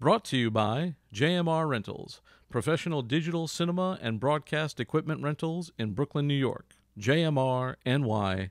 Brought to you by JMR Rentals, professional digital cinema and broadcast equipment rentals in Brooklyn, New York. JMRNY.com.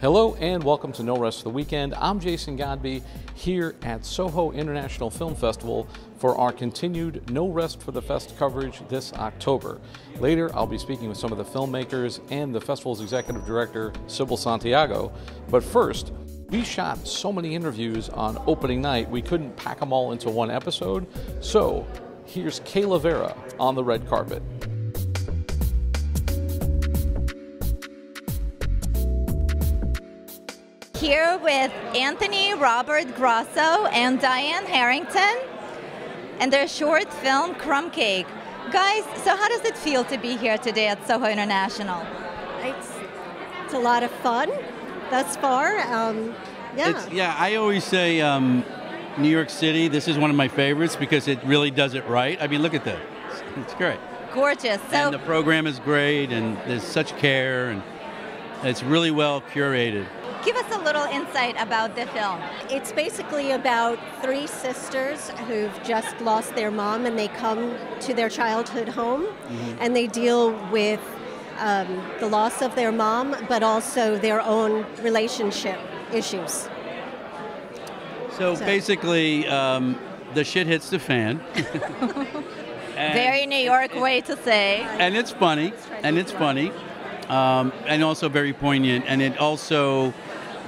Hello and welcome to No Rest for the Weekend. I'm Jason Godbey here at Soho International Film Festival for our continued No Rest for the Fest coverage this October. Later, I'll be speaking with some of the filmmakers and the festival's executive director, Sibyl Santiago. But first, we shot so many interviews on opening night, we couldn't pack them all into one episode. So here's Kayla Vera on the red carpet. Here with Anthony, Robert Grasso, and Diane Harrington, and their short film, Crumb Cake. Guys, so how does it feel to be here today at Soho International? It's a lot of fun thus far. I always say New York City, this is one of my favorites because it really does it right. I mean, look at this. It's great. Gorgeous. And the program is great, and there's such care, and it's really well curated. Give us a little insight about the film. It's basically about three sisters who've just lost their mom, and they come to their childhood home, and they deal with the loss of their mom, but also their own relationship issues. So basically, the shit hits the fan. Very New York way to say. And it's funny, and also very poignant, and it also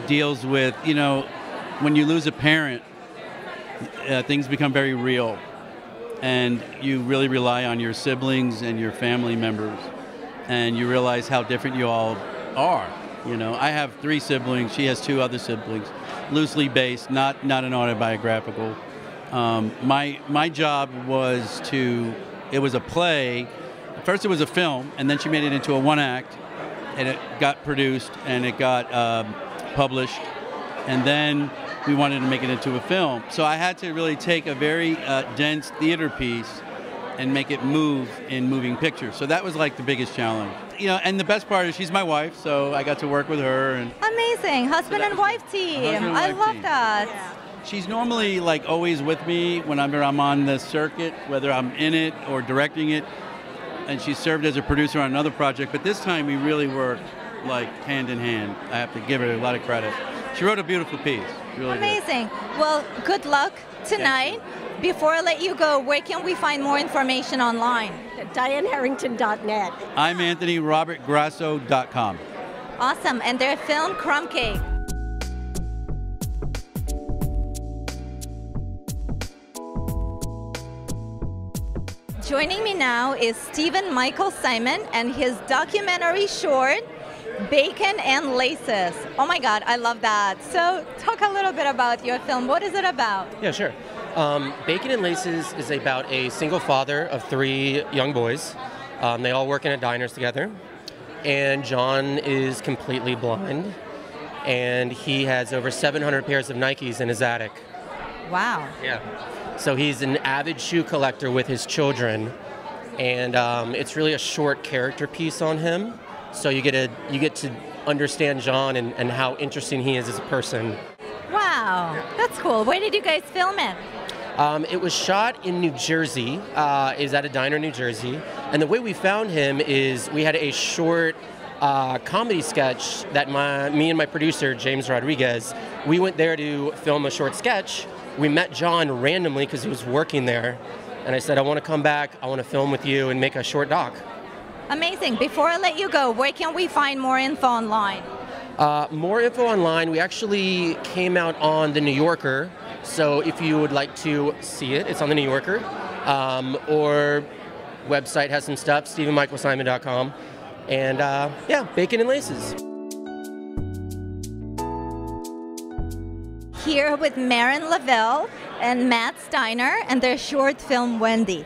deals with, when you lose a parent, things become very real, and you really rely on your siblings and your family members, and you realize how different you all are. I have 3 siblings. She has 2 other siblings, loosely based, not an autobiographical. My job was it was a play. First it was a film, and then she made it into a 1-act, and it got produced, and it got published, and then we wanted to make it into a film. So I had to really take a very dense theater piece and make it move in moving pictures. So that was like the biggest challenge. And the best part is she's my wife, so I got to work with her. And amazing, husband and wife team. I love that. Yeah. She's normally like always with me whenever I'm on the circuit, whether I'm in it or directing it. And she served as a producer on another project, but this time we really worked like hand in hand. I have to give her a lot of credit. She wrote a beautiful piece. Really amazing. Did. Well, good luck tonight. Before I let you go, where can we find more information online? DianeHarrington.net. I'm Anthony, RobertGrasso.com. Awesome. And their film, Crumb Cake. Joining me now is Stephen Michael Simon and his documentary short, Bacon and Laces. Oh my God, I love that. So talk a little bit about your film. What is it about? Yeah, sure. Bacon and Laces is about a single father of 3 young boys. They all work in a diner together. And John is completely blind. And he has over 700 pairs of Nikes in his attic. Wow. Yeah. So he's an avid shoe collector with his children. And it's really a short character piece on him. So you get to understand John and how interesting he is as a person. Wow, that's cool. Where did you guys film it? It was shot in New Jersey. Is at a diner in New Jersey. And the way we found him is we had a short comedy sketch that me and my producer, James Rodriguez, we went there to film a short sketch. We met John randomly because he was working there. And I said, I want to come back. I want to film with you and make a short doc. Amazing. Before I let you go, where can we find more info online? More info online. We actually came out on The New Yorker. So if you would like to see it, it's on The New Yorker. Or website has some stuff, StephenMichaelSimon.com. And Bacon and Laces. Here with Maren Lavelle and Matt Steiner and their short film, Wendy.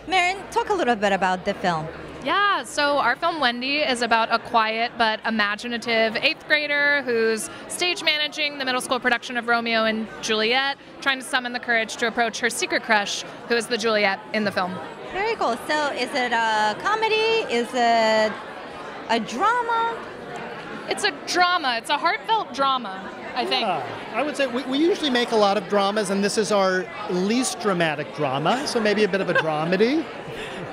Maren, talk a little bit about the film. Yeah, so our film Wendy is about a quiet but imaginative 8th grader who's stage managing the middle school production of Romeo and Juliet, trying to summon the courage to approach her secret crush, who is the Juliet in the film. Very cool. So is it a comedy? Is it a drama? It's a drama. It's a heartfelt drama, I think. I would say we usually make a lot of dramas, and this is our least dramatic drama, so maybe a bit of a dramedy.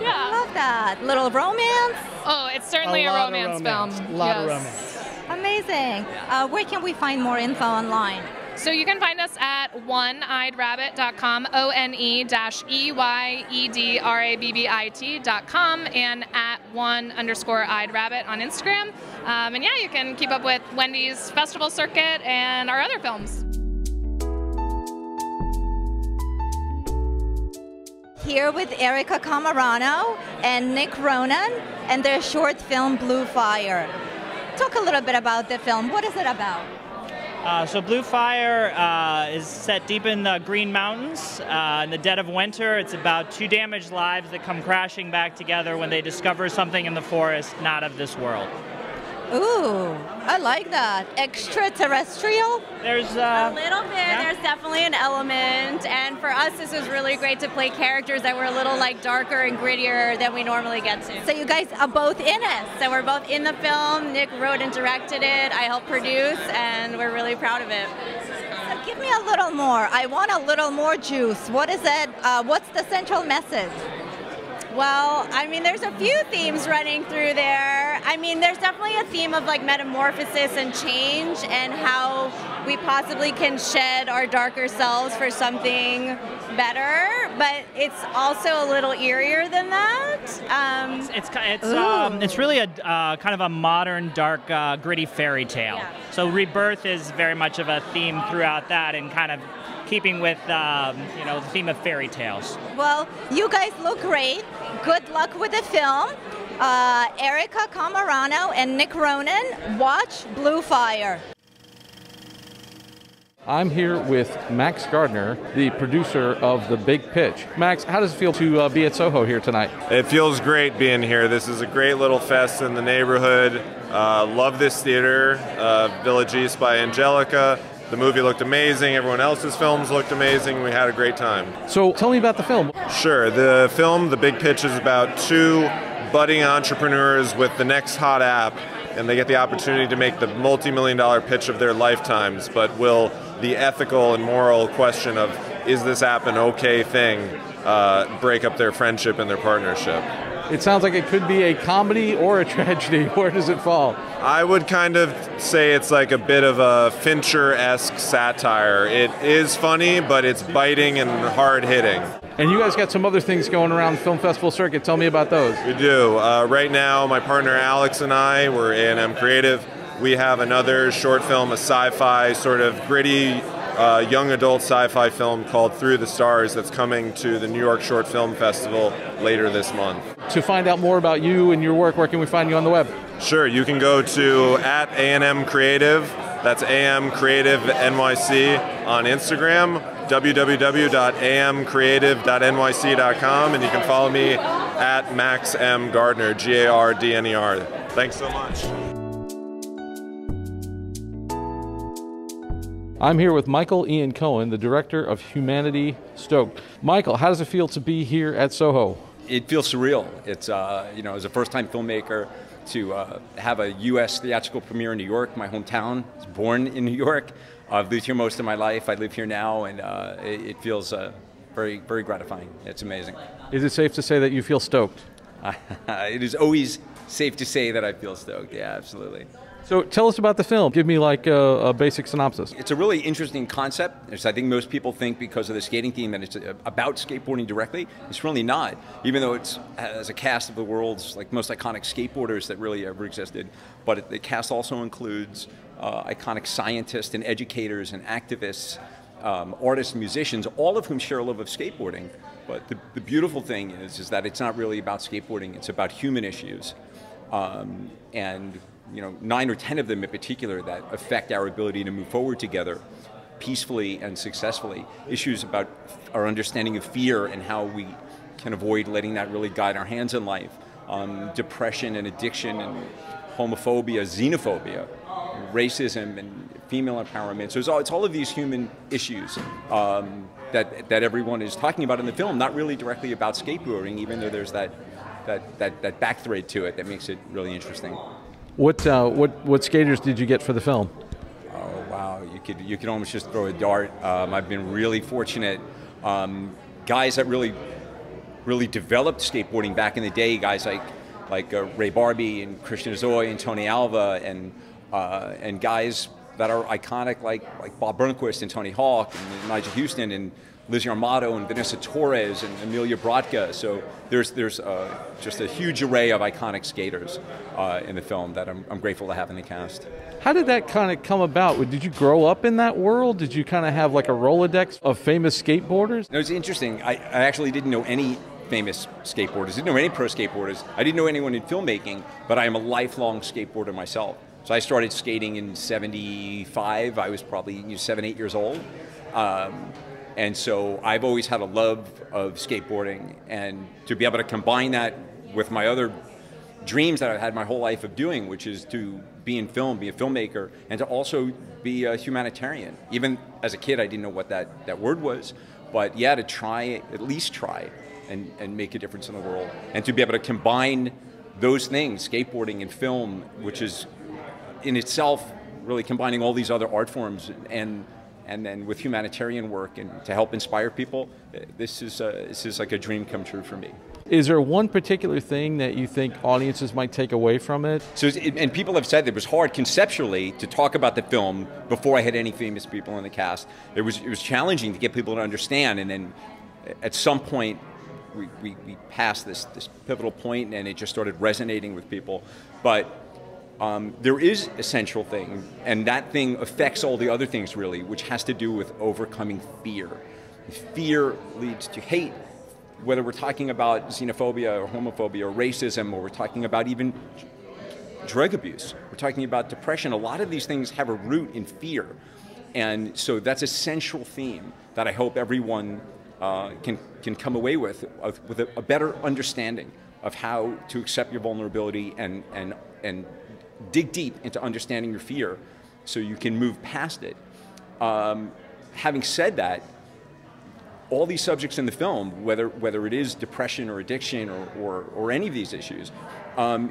Yeah. I love that. Little romance? Oh, it's certainly a romance film. A lot of romance. Amazing. Where can we find more info online? So you can find us at oneeyedrabbit.com, ONE-EYEDRABBIT.com, and at @one_eyed_rabbit on Instagram. And yeah, you can keep up with Wendy's festival circuit and our other films. Here with Erica Camarano and Nick Ronan and their short film Blue Fire. Talk a little bit about the film. What is it about? So Blue Fire is set deep in the Green Mountains in the dead of winter. It's about two damaged lives that come crashing back together when they discover something in the forest not of this world. Ooh, I like that. Extraterrestrial? There's a little bit. Yeah. There's definitely an element, and for us, this was really great to play characters that were a little like darker and grittier than we normally get to. So you guys are both in it. So we're both in the film. Nick wrote and directed it. I helped produce, and we're really proud of it. So give me a little more. I want a little more juice. What is it? What's the central message? Well, I mean, there's a few themes running through there. I mean, there's definitely a theme of like metamorphosis and change and how we possibly can shed our darker selves for something better, but it's also a little eerier than that. It's really a kind of a modern, dark, gritty fairy tale. Yeah. So rebirth is very much of a theme throughout that, and kind of keeping with the theme of fairy tales. Well, you guys look great. Good luck with the film. Erica Camarano and Nick Ronan, watch Blue Fire. I'm here with Max Gardner, the producer of The Big Pitch. Max, how does it feel to be at Soho here tonight? It feels great being here. This is a great little fest in the neighborhood. Love this theater, Village East by Angelica. The movie looked amazing. Everyone else's films looked amazing. We had a great time. So tell me about the film. Sure. The film, The Big Pitch, is about two budding entrepreneurs with the next hot app, and they get the opportunity to make the multi-million-dollar pitch of their lifetimes. But will the ethical and moral question of, is this app an okay thing, break up their friendship and their partnership? It sounds like it could be a comedy or a tragedy. Where does it fall? I would kind of say it's like a bit of a Fincher-esque satire. It is funny, but it's biting and hard-hitting. And you guys got some other things going around the film festival circuit. Tell me about those. We do. Right now, my partner Alex and I, we're A&M Creative. We have another short film, a sci-fi sort of gritty young adult sci-fi film called Through the Stars that's coming to the New York Short Film Festival later this month. To find out more about you and your work, where can we find you on the web? Sure, you can go to @A&M Creative, that's AM Creative NYC on Instagram, www.amcreative.nyc.com, and you can follow me at Max M. Gardner, Gardner. Thanks so much. I'm here with Ien Cohen, the director of Humanity Stoked. Michael, how does it feel to be here at Soho? It feels surreal. It's, as a first-time filmmaker, to have a U.S. theatrical premiere in New York, my hometown. I was born in New York. I've lived here most of my life. I live here now, and it feels very, very gratifying. It's amazing. Is it safe to say that you feel stoked? It is always safe to say that I feel stoked. Yeah, absolutely. So tell us about the film. Give me like a basic synopsis. It's a really interesting concept. I think most people think because of the skating theme that it's about skateboarding directly. It's really not, even though it has a cast of the world's most iconic skateboarders that really ever existed. But the cast also includes iconic scientists and educators and activists, artists, musicians, all of whom share a love of skateboarding. But the beautiful thing is that it's not really about skateboarding. It's about human issues. And 9 or 10 of them in particular that affect our ability to move forward together peacefully and successfully. Issues about our understanding of fear and how we can avoid letting that really guide our hands in life. depression and addiction and homophobia, xenophobia, racism and female empowerment. So it's all of these human issues that everyone is talking about in the film, not really directly about skateboarding, even though there's that back thread to it that makes it really interesting. What skaters did you get for the film? Oh wow, you could almost just throw a dart. I've been really fortunate. Guys that really developed skateboarding back in the day, guys like Ray Barbie and Christian Azoy and Tony Alva and guys that are iconic like Bob Burnquist and Tony Hawk and Nigel Houston and Lizzie Armato and Vanessa Torres and Amelia Brodka. So there's just a huge array of iconic skaters in the film that I'm grateful to have in the cast. How did that kind of come about? Did you grow up in that world? Did you kind of have like a Rolodex of famous skateboarders? No, it's interesting. I actually didn't know any famous skateboarders, didn't know any pro skateboarders. I didn't know anyone in filmmaking, but I am a lifelong skateboarder myself. So I started skating in '75. I was probably 7, 8 years old. And so I've always had a love of skateboarding, and to be able to combine that with my other dreams that I've had my whole life of doing, which is to be in film, be a filmmaker, and to also be a humanitarian. Even as a kid, I didn't know what that word was, but yeah, to try, at least try, and make a difference in the world. And to be able to combine those things, skateboarding and film, which is in itself really combining all these other art forms, and then with humanitarian work and to help inspire people, this is like a dream come true for me. Is there one particular thing that you think audiences might take away from it? So, and people have said that it was hard conceptually to talk about the film before I had any famous people in the cast. It was challenging to get people to understand, and then at some point we passed this pivotal point, and it just started resonating with people. But there is a central thing, and that thing affects all the other things really, which has to do with overcoming fear. Fear leads to hate, whether we're talking about xenophobia or homophobia or racism, or we're talking about even drug abuse. We're talking about depression. A lot of these things have a root in fear. And so that's a central theme that I hope everyone can come away with a better understanding of how to accept your vulnerability and dig deep into understanding your fear so you can move past it. Having said that, all these subjects in the film, whether it is depression or addiction or any of these issues,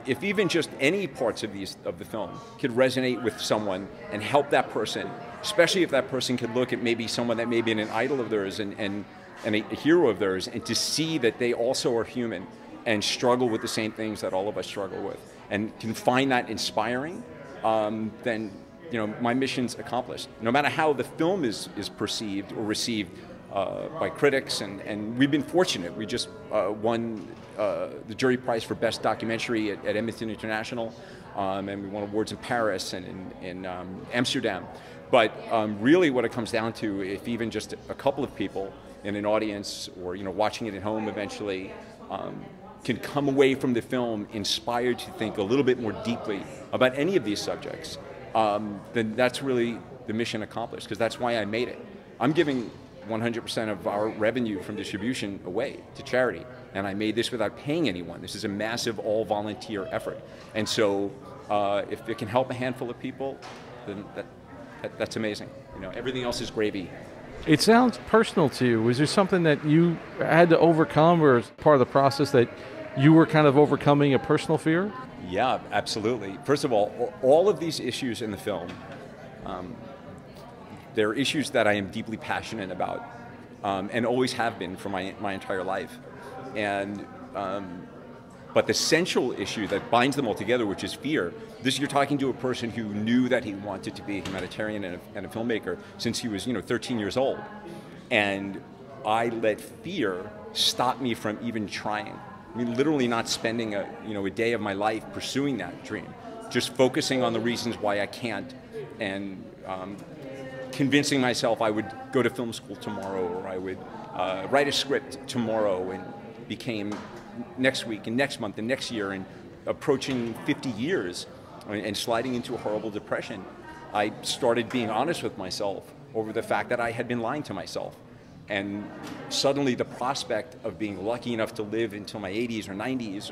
if even just any parts of the film could resonate with someone and help that person, especially if that person could look at maybe someone that may be an idol of theirs and a hero of theirs, and to see that they also are human and struggle with the same things that all of us struggle with, and can find that inspiring, then my mission's accomplished. No matter how the film is perceived or received by critics, and we've been fortunate. We just won the jury prize for best documentary at Edmonton International, and we won awards in Paris and in Amsterdam. But really what it comes down to, if even just a couple of people in an audience or watching it at home eventually can come away from the film inspired to think a little bit more deeply about any of these subjects, then that's really the mission accomplished, because that's why I made it. I'm giving 100% of our revenue from distribution away to charity, and I made this without paying anyone. This is a massive all-volunteer effort, and so if it can help a handful of people, then that's amazing. Everything else is gravy. It sounds personal to you. Was there something that you had to overcome, or as part of the process that you were kind of overcoming a personal fear? Yeah, absolutely. First of all of these issues in the film, they're issues that I am deeply passionate about, and always have been for my entire life. And but the central issue that binds them all together, which is fear, you're talking to a person who knew that he wanted to be a humanitarian and a filmmaker since he was 13 years old. And I let fear stop me from even trying. I mean, literally not spending a day of my life pursuing that dream, just focusing on the reasons why I can't, and convincing myself I would go to film school tomorrow, or I would write a script tomorrow, and became next week and next month and next year, and approaching 50 years and sliding into a horrible depression. I started being honest with myself over the fact that I had been lying to myself. And suddenly the prospect of being lucky enough to live until my 80s or 90s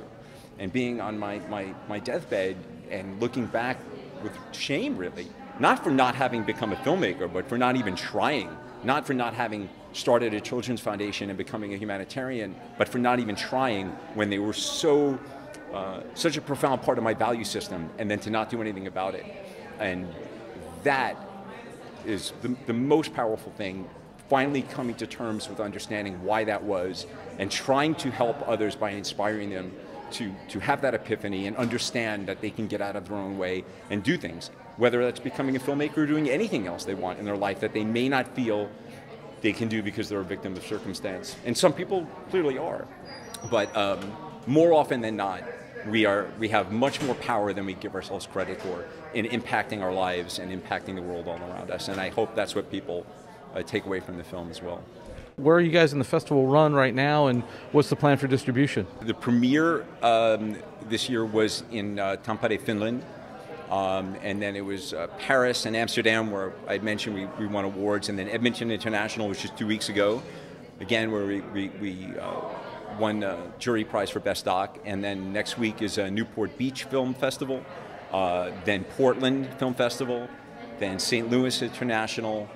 and being on my deathbed and looking back with shame, really, not for not having become a filmmaker, but for not even trying, not for not having started a children's foundation and becoming a humanitarian, but for not even trying when they were such a profound part of my value system, and then to not do anything about it. And that is the most powerful thing, finally coming to terms with understanding why that was, and trying to help others by inspiring them to have that epiphany and understand that they can get out of their own way and do things, whether that's becoming a filmmaker or doing anything else they want in their life that they may not feel they can do because they're a victim of circumstance. And some people clearly are. But more often than not, we have much more power than we give ourselves credit for in impacting our lives and impacting the world all around us. And I hope that's what people take away from the film as well. Where are you guys in the festival run right now, and what's the plan for distribution? The premiere this year was in Tampere, Finland. And then it was Paris and Amsterdam, where I mentioned we won awards, and then Edmonton International, which is 2 weeks ago, again, where we won a jury prize for Best Doc. And then next week is Newport Beach Film Festival, then Portland Film Festival, then St. Louis International,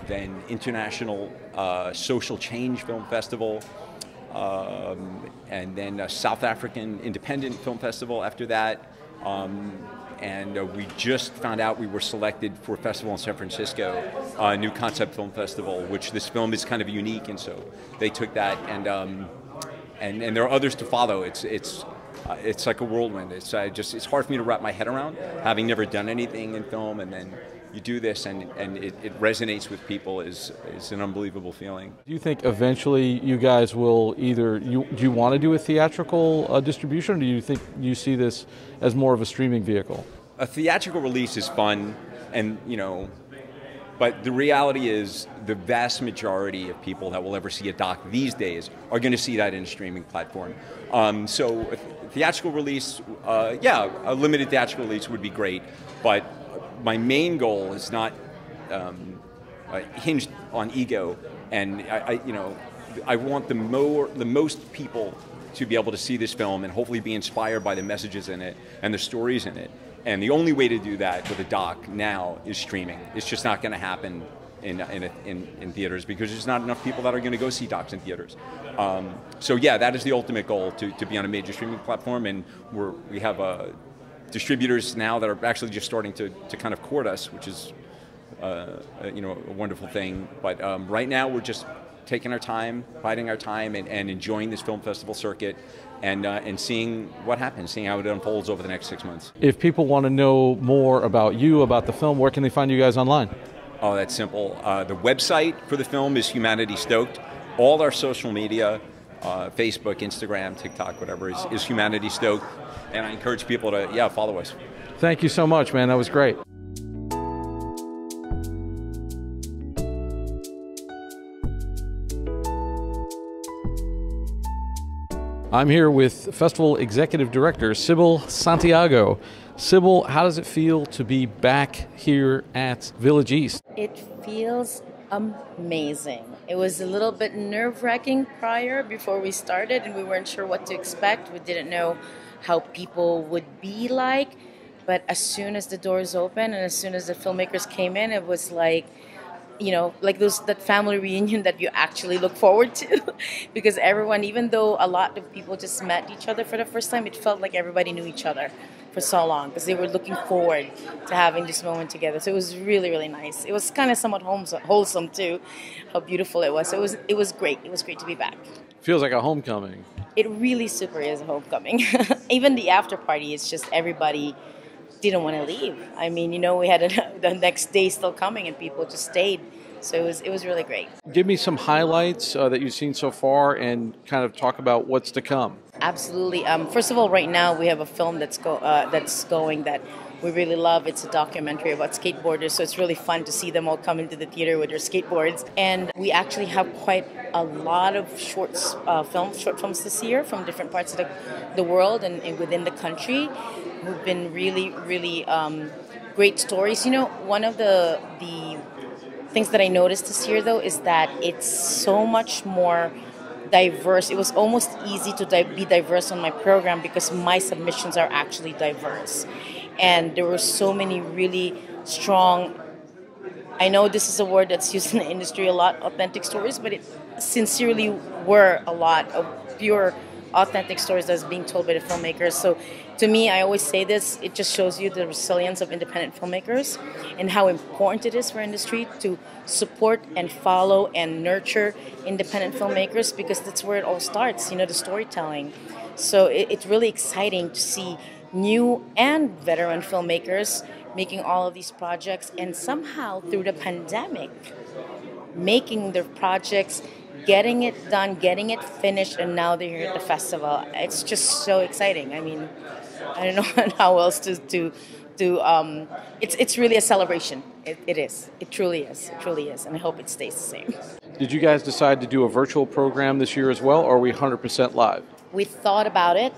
then International Social Change Film Festival, and then South African Independent Film Festival after that. And we just found out we were selected for a festival in San Francisco, a New Concept Film Festival, which this film is kind of unique, and so they took that, and there are others to follow. It's like a whirlwind. It's hard for me to wrap my head around, having never done anything in film, and then you do this, and it resonates with people is an unbelievable feeling. Do you think eventually you guys will do you want to do a theatrical distribution, or do you think you see this as more of a streaming vehicle? A theatrical release is fun, and but the reality is the vast majority of people that will ever see a doc these days are going to see that in a streaming platform. So a theatrical release, a limited theatrical release would be great, but my main goal is not hinged on ego, and I want the most people to be able to see this film and hopefully be inspired by the messages in it and the stories in it. And the only way to do that with a doc now is streaming. It's just not going to happen in theaters because there's not enough people that are going to go see docs in theaters. So yeah, that is the ultimate goal, to be on a major streaming platform, and we have distributors now that are actually just starting to kind of court us, which is a wonderful thing. But right now we're just taking our time, biding our time, and enjoying this film festival circuit, and seeing what happens, seeing how it unfolds over the next 6 months. If people want to know more about you, about the film, where can they find you guys online? Oh, that's simple. The website for the film is Humanity Stoked. All our social media, Facebook, Instagram, TikTok, whatever, is Humanity Stoked. And I encourage people to, follow us. Thank you so much, man. That was great. I'm here with Festival Executive Director Sibyl Santiago. Sibyl, how does it feel to be back here at Village East? It feels amazing. It was a little bit nerve-wracking before we started, and we weren't sure what to expect. We didn't know how people would be like, but as soon as the doors opened and as soon as the filmmakers came in, it was like, that family reunion that you actually look forward to. Because everyone, even though a lot of people just met each other for the first time, it felt like everybody knew each other for so long because they were looking forward to having this moment together. So it was really, really nice. It was kind of somewhat wholesome too, how beautiful it was. So it was great. It was great to be back. Feels like a homecoming. It really super is a homecoming. Even the after party, it's just everybody didn't want to leave. I mean, we had the next day still coming and people just stayed. So it was really great. Give me some highlights that you've seen so far and kind of talk about what's to come. Absolutely. First of all, right now we have a film that's going that we really love. It's a documentary about skateboarders, so it's really fun to see them all come into the theater with their skateboards. And we actually have quite a lot of short films this year from different parts of the world and within the country who've been really, really great stories. One of the things that I noticed this year, though, is that it's so much more diverse. It was almost easy to be diverse on my program because my submissions are actually diverse. And there were so many really strong, I know this is a word that's used in the industry a lot, authentic stories, but it sincerely were a lot of pure authentic stories that's being told by the filmmakers. So to me, I always say this, it just shows you the resilience of independent filmmakers and how important it is for industry to support and follow and nurture independent filmmakers, because that's where it all starts, the storytelling. So it's really exciting to see new and veteran filmmakers making all of these projects, and somehow through the pandemic, making their projects, getting it done, getting it finished, and now they're here at the festival. It's just so exciting. I mean, I don't know how else to it's really a celebration. It is. It truly is. It truly is. And I hope it stays the same. Did you guys decide to do a virtual program this year as well, or are we 100% live? We thought about it.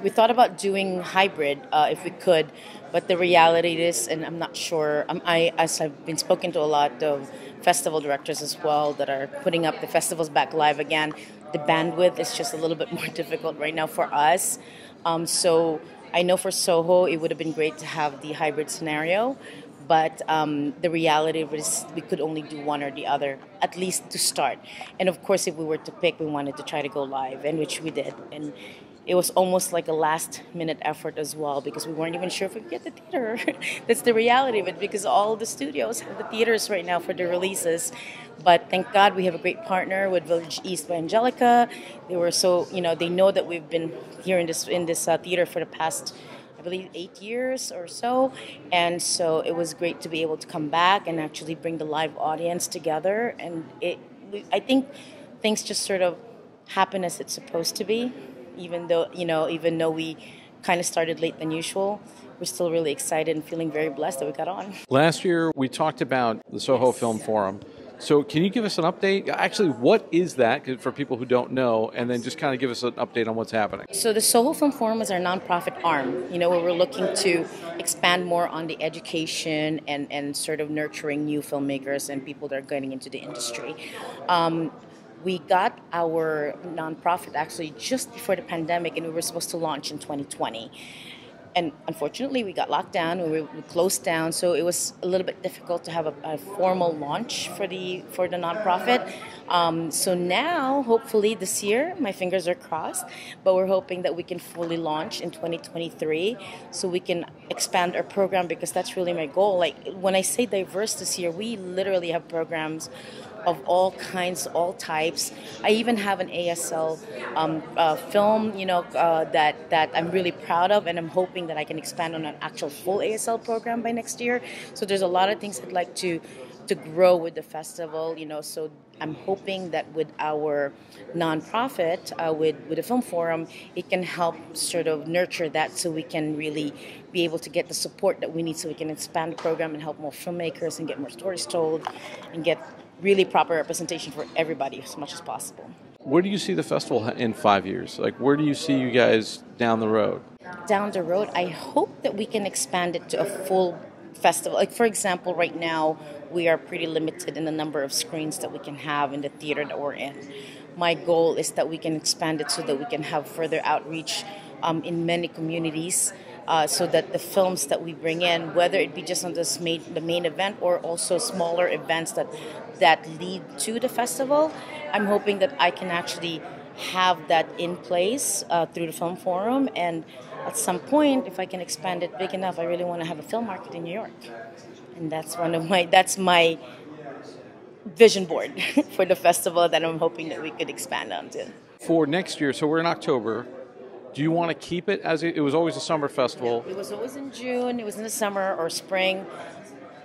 We thought about doing hybrid if we could, but the reality is, and I'm not sure, as I've been spoken to a lot of festival directors as well that are putting up the festivals back live again, the bandwidth is just a little bit more difficult right now for us. So I know for Soho it would have been great to have the hybrid scenario, but the reality was we could only do one or the other, at least to start. And of course, if we were to pick, we wanted to try to go live, and which we did. And it was almost like a last-minute effort as well, because we weren't even sure if we could get the theater. That's the reality of it, because all the studios have the theaters right now for the releases. But thank God we have a great partner with Village East by Angelica. They were so, they know that we've been here in this theater for the past, I believe, 8 years or so. And so it was great to be able to come back and actually bring the live audience together. And I think things just sort of happen as it's supposed to be. Even though we kind of started late than usual, we're still really excited and feeling very blessed that we got on. Last year, we talked about the Soho Film Forum. So can you give us an update? Actually, what is that, for people who don't know, and then just kind of give us an update on what's happening? So the Soho Film Forum is our nonprofit arm, where we're looking to expand more on the education and sort of nurturing new filmmakers and people that are getting into the industry. We got our nonprofit actually just before the pandemic, and we were supposed to launch in 2020. And unfortunately, we got locked down, we closed down, so it was a little bit difficult to have a formal launch for the nonprofit. So now, hopefully this year, my fingers are crossed, but we're hoping that we can fully launch in 2023 so we can expand our program, because that's really my goal. Like, when I say diverse this year, we literally have programs of all kinds, all types. I even have an ASL film, that I'm really proud of, and I'm hoping that I can expand on an actual full ASL program by next year. So there's a lot of things I'd like to grow with the festival, so I'm hoping that with our nonprofit, with the Film Forum, it can help sort of nurture that so we can really be able to get the support that we need so we can expand the program and help more filmmakers and get more stories told and get really proper representation for everybody as much as possible. Where do you see the festival in 5 years? Like, where do you see you guys down the road? Down the road, I hope that we can expand it to a full festival. Like, for example, right now, we are pretty limited in the number of screens that we can have in the theater that we're in. My goal is that we can expand it so that we can have further outreach in many communities, so that the films that we bring in, whether it be just on the main event or also smaller events that lead to the festival, I'm hoping that I can actually have that in place through the Film Forum. And at some point, if I can expand it big enough, I really want to have a film market in New York. And that's my vision board for the festival that I'm hoping that we could expand onto. For next year, so we're in October, do you want to keep it as it was always a summer festival? It was always in June, it was in the summer or spring.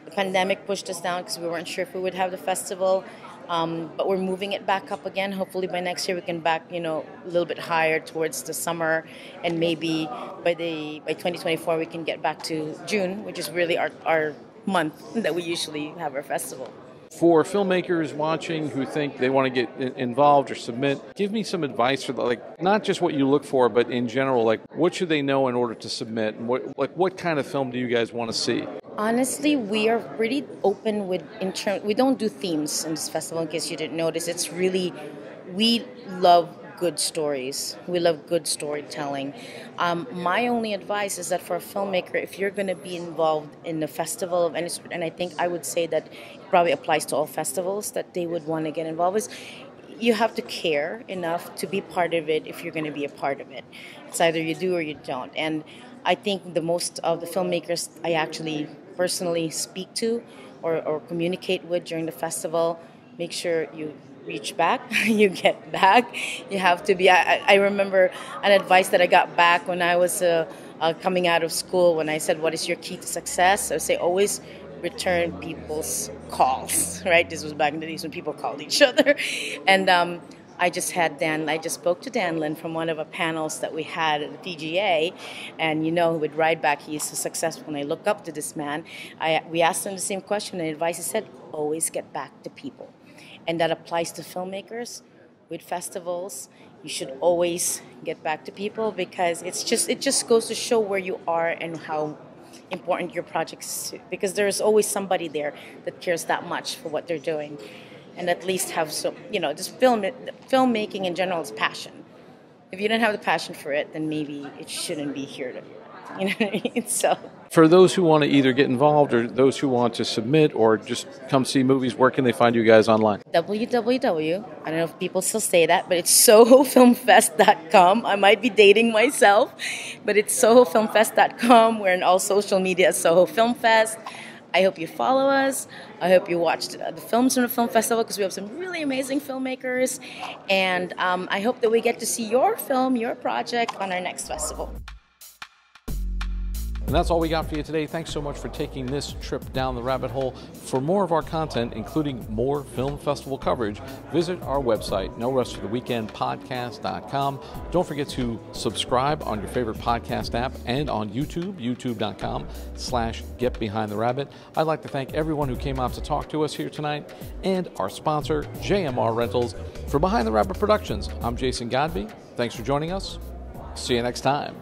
The pandemic pushed us down because we weren't sure if we would have the festival. But we're moving it back up again. Hopefully by next year we can back, a little bit higher towards the summer, and maybe by 2024 we can get back to June, which is really our month that we usually have our festival. For filmmakers watching who think they want to get involved or submit, give me some advice for not just what you look for, but in general, what should they know in order to submit, and what kind of film do you guys want to see? Honestly, we are pretty open we don't do themes in this festival, in case you didn't notice. It's really we love good stories. We love good storytelling. My only advice is that for a filmmaker, if you're going to be involved in a festival of any sort, and I think I would say that it probably applies to all festivals that they would want to get involved with, you have to care enough to be part of it if you're going to be a part of it. It's either you do or you don't. And I think the most of the filmmakers I actually personally speak to or communicate with during the festival, make sure you reach back, you get back. You have to be, I remember an advice that I got back when I was coming out of school, when I said, what is your key to success? I would say, always return people's calls, right? This was back in the days when people called each other. And I just spoke to Dan Lin from one of the panels that we had at the PGA, and he would ride back, he is so successful, and I look up to this man. We asked him the same question, and advice he said, always get back to people. And that applies to filmmakers with festivals. You should always get back to people, because it just goes to show where you are and how important your project is, because there's always somebody there that cares that much for what they're doing, and at least have just filmmaking in general is passion. If you don't have the passion for it, then maybe it shouldn't be here. You know what I mean? So. For those who want to either get involved or those who want to submit or just come see movies, where can they find you guys online? www. I don't know if people still say that, but it's sohofilmfest.com. I might be dating myself, but it's sohofilmfest.com. We're in all social media as Soho Film Fest. I hope you follow us. I hope you watch the films from the film festival, because we have some really amazing filmmakers. And I hope that we get to see your film, your project on our next festival. And that's all we got for you today. Thanks so much for taking this trip down the rabbit hole. For more of our content, including more film festival coverage, visit our website, norestfortheweekendpodcast.com. Don't forget to subscribe on your favorite podcast app and on YouTube, youtube.com/getbehindtherabbit. I'd like to thank everyone who came out to talk to us here tonight, and our sponsor, JMR Rentals. For Behind the Rabbit Productions, I'm Jason Godbey. Thanks for joining us. See you next time.